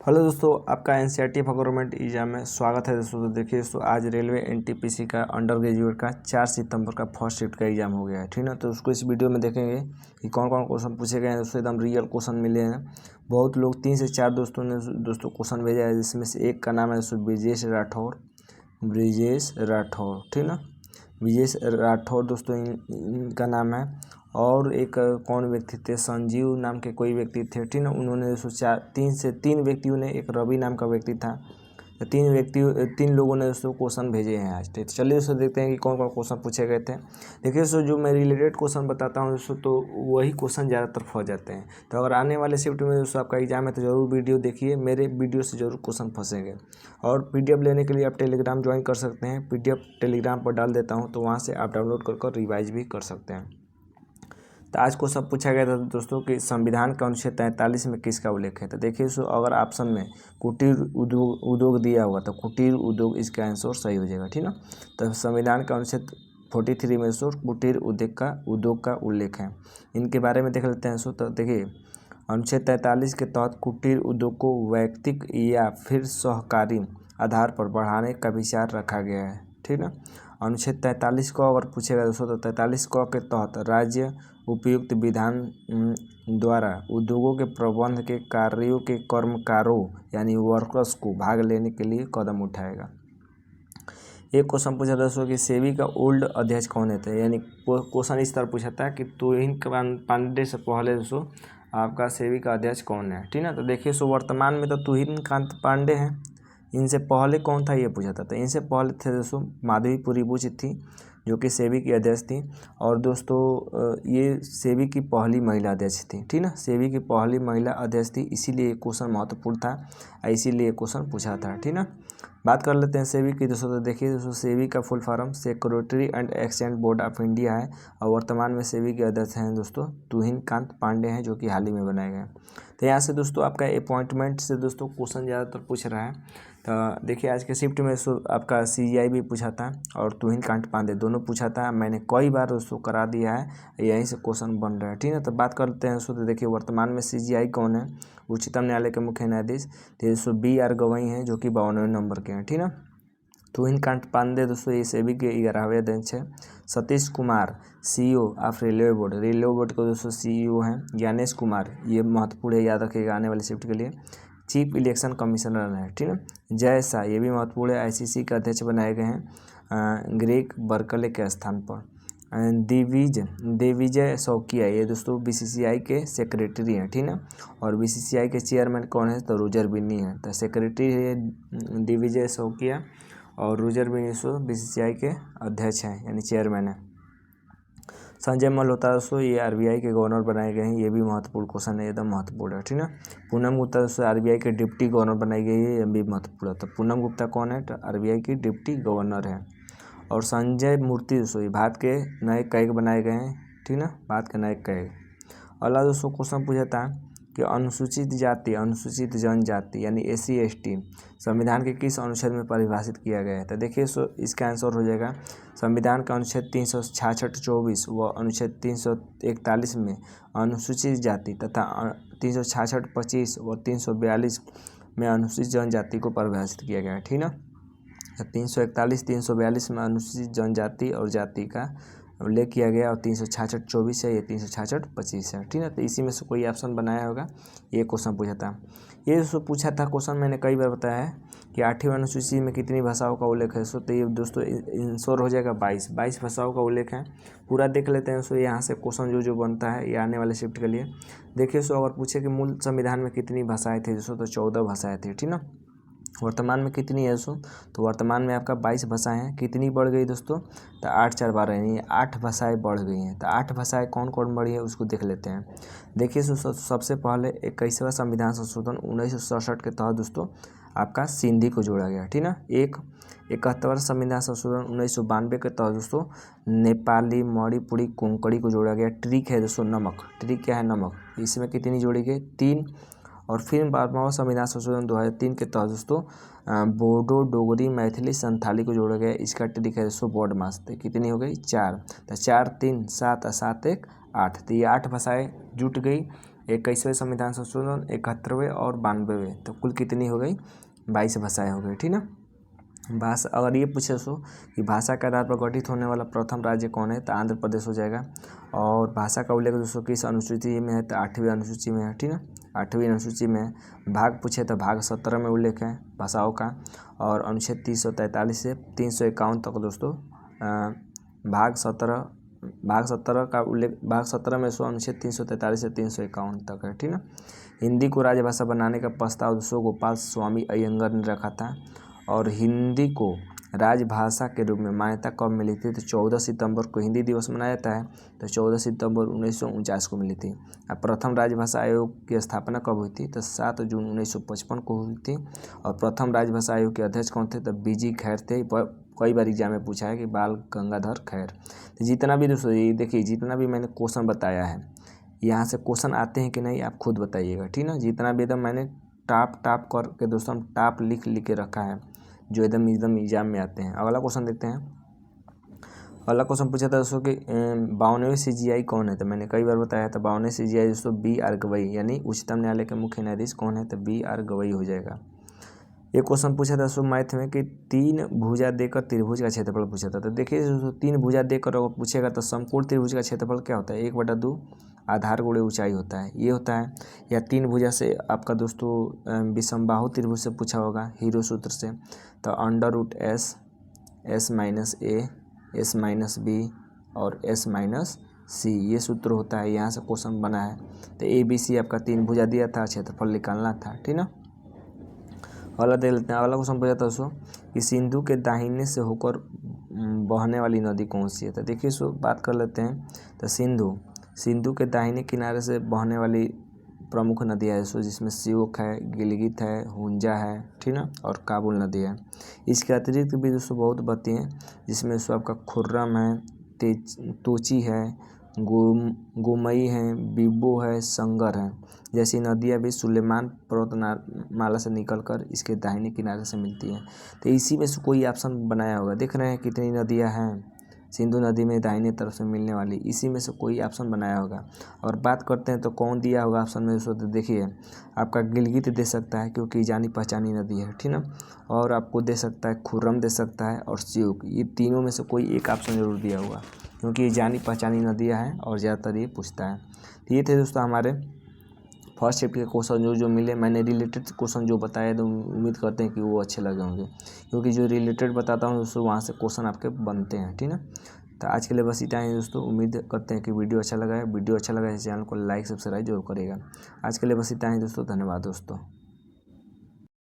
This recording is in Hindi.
हेलो दोस्तों, आपका एनसीईआरटी फॉर गवर्नमेंट एग्जाम में स्वागत है दोस्तों। तो देखिए दोस्तों, आज रेलवे एनटीपीसी का अंडर ग्रेजुएट का 4 सितंबर का फर्स्ट शिफ्ट का एग्जाम हो गया है, ठीक ना। तो उसको इस वीडियो में देखेंगे कि कौन कौन क्वेश्चन पूछे गए हैं दोस्तों। एकदम रियल क्वेश्चन मिले हैं। बहुत लोग 3 से 4 दोस्तों ने दोस्तों क्वेश्चन भेजा है, जिसमें से एक का नाम है दोस्तों ब्रिजेश राठौर, ठीक ना। ब्रिजेश राठौर दोस्तों इनका नाम है। और एक कौन व्यक्ति थे, संजीव नाम के कोई व्यक्ति थे, ठीक ना। उन्होंने दोस्तों 3 व्यक्तियों ने, एक रवि नाम का व्यक्ति था। तो 3 लोगों ने दोस्तों क्वेश्चन भेजे हैं आज। तो चलिए दोस्तों देखते हैं कि कौन कौन क्वेश्चन पूछे गए थे। देखिए दोस्तों, जो मैं रिलेटेड क्वेश्चन बताता हूँ दोस्तों, तो वही क्वेश्चन ज़्यादातर फंस जाते हैं। तो अगर आने वाले शिफ्ट में दोस्तों आपका एग्जाम है तो ज़रूर वीडियो देखिए, मेरे वीडियो से ज़रूर क्वेश्चन फंसेंगे। और पीडीएफ लेने के लिए आप टेलीग्राम ज्वाइन कर सकते हैं। पीडीएफ टेलीग्राम पर डाल देता हूँ, तो वहाँ से आप डाउनलोड कर रिवाइज भी कर सकते हैं। तो आज को सब पूछा गया था दोस्तों कि संविधान का अनुच्छेद 43 में किसका उल्लेख है। तो देखिए दोस्तों, अगर ऑप्शन में कुटीर उद्योग दिया हुआ तो कुटीर उद्योग इसका आंसर सही हो जाएगा, ठीक ना। तो संविधान का अनुच्छेद 43 में दोस्तों कुटीर उद्योग का उल्लेख है। इनके बारे में देख लेते हैं दोस्तों। तो देखिए, अनुच्छेद 43 के तहत कुटीर उद्योग को वैयक्तिक या फिर सहकारी आधार पर बढ़ाने का विचार रखा गया है, ठीक ना। अनुच्छेद 43 को अगर पूछेगा दोस्तों, तो 43 क के तहत राज्य उपयुक्त विधान द्वारा उद्योगों के प्रबंध के कार्यों के कर्मकारों यानी वर्कर्स को भाग लेने के लिए कदम उठाएगा। एक क्वेश्चन पूछा दोस्तों कि सेबी का ओल्ड अध्यक्ष कौन थे, यानी क्वेश्चन इस तरह पूछा था कि तुहिन पांडे से पहले दोस्तों आपका सेबी का अध्यक्ष कौन है, ठीक ना। तो देखिए सो वर्तमान में तो तुहिन कांत पांडे हैं। इनसे पहले कौन था ये पूछा था। तो इनसे पहले थे दोस्तों माधवीपुरी बुच थी, जो कि सेबी की अध्यक्ष थी। और दोस्तों ये सेबी की पहली महिला अध्यक्ष थी, ठीक ना। सेबी की पहली महिला अध्यक्ष थी, इसीलिए क्वेश्चन महत्वपूर्ण था, इसीलिए क्वेश्चन पूछा था, ठीक ना। बात कर लेते हैं सेबी की दोस्तों। तो देखिए दोस्तों, सेबी का full form security and exchange board of India है। और वर्तमान में सेबी के अध्यक्ष हैं दोस्तों तुहिन कांत पांडे हैं, जो कि हाल ही में बनाए गए। तो यहाँ से दोस्तों आपका अपॉइंटमेंट से दोस्तों क्वेश्चन ज़्यादातर पूछ रहा है। तो देखिए, आज के शिफ्ट में आपका सीजीआई भी पूछा था और तुहिन कांत पांडे दोनों पूछा था। मैंने कई बार दोस्तों करा दिया है, यहीं से क्वेश्चन बन रहा है, ठीक है। तो बात करते हैं दोस्तों। तो देखिए, वर्तमान में सीजीआई कौन है, उच्चतम न्यायालय के मुख्य न्यायाधीश दोस्तों BR गवई हैं, जो कि 52वें नंबर के हैं, ठीक ना। तुहिन कांत पांडे दोस्तों ये सेबी के 11वें अध्यक्ष है। Satish Kumar CEO of railway board के दोस्तों CEO हैं। ज्ञानेश कुमार, ये महत्वपूर्ण है, याद रखिएगा आने वाले शिफ्ट के लिए, चीफ इलेक्शन कमिश्नर है, ठीक है। जय शाह, ये भी महत्वपूर्ण है, ICC के अध्यक्ष बनाए गए हैं ग्रेग बर्कले के स्थान पर। दिग्विजय शौकिया, ये दोस्तों BCCI के सेक्रेटरी हैं, ठीक ना। और BCCI के चेयरमैन कौन है, तो रोजर बिन्नी है। तो सेक्रेटरी है दिग्विजय शौकिया और रोजर बिन्नी BCCI के अध्यक्ष हैं, यानी चेयरमैन है। संजय मल्होत्रा दोस्तों ये RBI के गवर्नर बनाए गए हैं, ये भी महत्वपूर्ण क्वेश्चन है, एकदम महत्वपूर्ण है, ठीक ना। पूनम गुप्ता दोस्तों RBI के डिप्टी गवर्नर बनाई गई है, ये भी महत्वपूर्ण है। तो पूनम गुप्ता कौन है, तो RBI की डिप्टी गवर्नर है। और संजय मूर्ति दोस्तों ये भारत के नए कैग बनाए गए हैं, ठीक ना, भारत के नए कैग। अगला दोस्तों क्वेश्चन पूछा था कि अनुसूचित जाति अनुसूचित जनजाति यानी SC ST संविधान के किस अनुच्छेद में परिभाषित किया गया है। तो देखिए इसका आंसर हो जाएगा संविधान का अनुच्छेद 366-24 व अनुच्छेद 341 में अनुसूचित जाति तथा 366-25 व 342 में अनुसूचित जनजाति को परिभाषित किया गया है, ठीक ना। 341-342 में अनुसूचित जनजाति और जाति का उल्लेख किया गया और 366-24 है, ये 366-25 है, ठीक है। तो इसी में से कोई ऑप्शन बनाया होगा, ये क्वेश्चन पूछा था। ये जो पूछा था क्वेश्चन मैंने कई बार बताया है कि 8वीं अनुसूची में कितनी भाषाओं का उल्लेख है। तो ये दोस्तों आंसर हो जाएगा 22 भाषाओं का उल्लेख है। पूरा देख लेते हैं दोस्तों, यहाँ से क्वेश्चन जो बनता है ये आने वाले शिफ्ट के लिए। देखिए दोस्तों, अगर पूछे कि मूल संविधान में कितनी भाषाएँ थी दोस्तों, तो 14 भाषाएँ थी, ठीक ना। वर्तमान में कितनी है दोस्तों, तो वर्तमान में आपका 22 भाषाएँ हैं। कितनी बढ़ गई दोस्तों, तो 8 4 12 यानी 8 भाषाएँ बढ़ गई हैं। तो 8 भाषाएँ कौन कौन बढ़ी है उसको देख लेते हैं। देखिए सबसे पहले 21वां संविधान संशोधन 1967 के तहत दोस्तों आपका सिंधी को जोड़ा गया, ठीक ना। 71वां संविधान संशोधन 1992 के तहत दोस्तों नेपाली मणिपुरी कोंकणी को जोड़ा गया। ट्रिक है दोस्तों नमक, ट्रिक क्या है, नमक, इसमें कितनी जोड़ी गई, 3। और फिर 12वां संविधान संशोधन 2003 के तहत दोस्तों बोडो डोगरी मैथिली संथाली को जोड़ा गया। इसका ट्रिक है दोस्तों बोर्ड मास, कितनी हो गई, 4। तो 4 3 7 7 1 8, तो ये 8 भाषाएँ जुट गई 21वें संविधान संशोधन, 71वें और 92वें, तो कुल कितनी हो गई? 22 भाषाएँ हो गई। ठीक ना। भाषा, अगर ये पूछे दोस्तों कि भाषा के आधार पर गठित होने वाला प्रथम राज्य कौन है, तो आंध्र प्रदेश हो जाएगा। और भाषा का उल्लेख दोस्तों किस अनुसूची में है, तो 8वीं अनुसूची में है। ठीक ना, 8वीं अनुसूची में है। भाग पूछे तो भाग 17 में उल्लेख है भाषाओं का। और अनुच्छेद 343 से 351 तक दोस्तों भाग 17 का उल्लेख, भाग 17 में अनुच्छेद 343 से 351 तक है। ठीक ना। हिंदी को राजभाषा बनाने का प्रस्ताव दोस्तों गोपाल स्वामी अयंगर ने रखा था। और हिंदी को राजभाषा के रूप में मान्यता कब मिली थी, तो 14 सितंबर को हिंदी दिवस मनाया जाता है, तो 14 सितंबर 1949 को मिली थी। अब प्रथम राजभाषा आयोग की स्थापना कब हुई थी, तो 7 जून 1955 को हुई थी। और प्रथम राजभाषा आयोग के अध्यक्ष कौन थे, तो बीजी खैर थे। कई बार एग्जाम में पूछा है कि बाल गंगाधर खैर। तो जितना भी दोस्तों ये देखिए, जितना भी मैंने क्वेश्चन बताया है, यहाँ से क्वेश्चन आते हैं कि नहीं आप खुद बताइएगा। ठीक ना। जितना भी एकदम मैंने टाप करके दोस्तों टाप लिख के रखा है, जो एकदम एग्जाम में आते हैं। अगला क्वेश्चन देखते हैं। अगला क्वेश्चन पूछा था दोस्तों कि 52वें CGI कौन है, तो मैंने कई बार बताया था 52वें CGI दोस्तों BR गवई, यानी उच्चतम न्यायालय के मुख्य न्यायाधीश कौन है, तो BR गवई हो जाएगा। एक क्वेश्चन पूछा था दोस्तों मैथ में कि 3 भुजा देकर त्रिभुज का क्षेत्रफल पूछा था। तो देखिए दोस्तों 3 भुजा देकर अगर पूछेगा तो समकोण त्रिभुज का क्षेत्रफल क्या होता है, 1/2 आधार गुणे ऊंचाई होता है, ये होता है। या 3 भुजा से आपका दोस्तों विषमबाहु त्रिभुज से पूछा होगा हीरो सूत्र से, तो √S, S-A, S-B और S-C, ये सूत्र होता है। यहाँ से क्वेश्चन बना है। तो ABC आपका 3 भुजा दिया था, क्षेत्रफल निकालना था। ठीक ना। अगला देख लेते हैं। अगला क्वेश्चन पूछा था दोस्तों कि सिंधु के दाहिने से होकर बहने वाली नदी कौन सी है, तो देखिए सो बात कर लेते हैं। तो सिंधु के दाहिने किनारे से बहने वाली प्रमुख नदियाँ है सो, जिसमें श्योक है, गिलगित है, हुंजा है, ठीक ना, और काबुल नदी है। इसके अतिरिक्त भी दोस्तों बहुत बहती हैं, जिसमें सो आपका खुर्रम है, तोची है, गोमई है, बिब्बो है, संगर है, जैसी नदियाँ भी सुलेमान पर्वतमाला से निकलकर इसके दाहिने किनारे से मिलती हैं। तो इसी में से कोई ऑप्शन बनाया होगा। देख रहे हैं कितनी नदियाँ हैं सिंधु नदी में दाहिने तरफ से मिलने वाली, इसी में से कोई ऑप्शन बनाया होगा। और बात करते हैं तो कौन दिया होगा ऑप्शन में, तो देखिए आपका गिलगित दे सकता है क्योंकि जानी पहचानी नदी है, ठीक ना। और आपको दे सकता है खुर्रम दे सकता है और श्योक, ये तीनों में से कोई एक ऑप्शन जरूर दिया होगा क्योंकि ये जानी पहचानी नदियाँ हैं और ज़्यादातर ये पूछता है। तो ये थे दोस्तों हमारे फर्स्ट चैप्टर के क्वेश्चन जो मिले। मैंने रिलेटेड क्वेश्चन जो बताए तो उम्मीद करते हैं कि वो अच्छे लगे होंगे, क्योंकि जो रिलेटेड बताता हूँ दोस्तों वहाँ से क्वेश्चन आपके बनते हैं, ठीक ना। तो आज के लिए बस इतना ही दोस्तों। उम्मीद करते हैं कि वीडियो अच्छा लगा है। वीडियो अच्छा लगा है चैनल को लाइक सब्सक्राइब जरूर करेगा। आज के लिए बस इतना ही दोस्तों। धन्यवाद दोस्तों।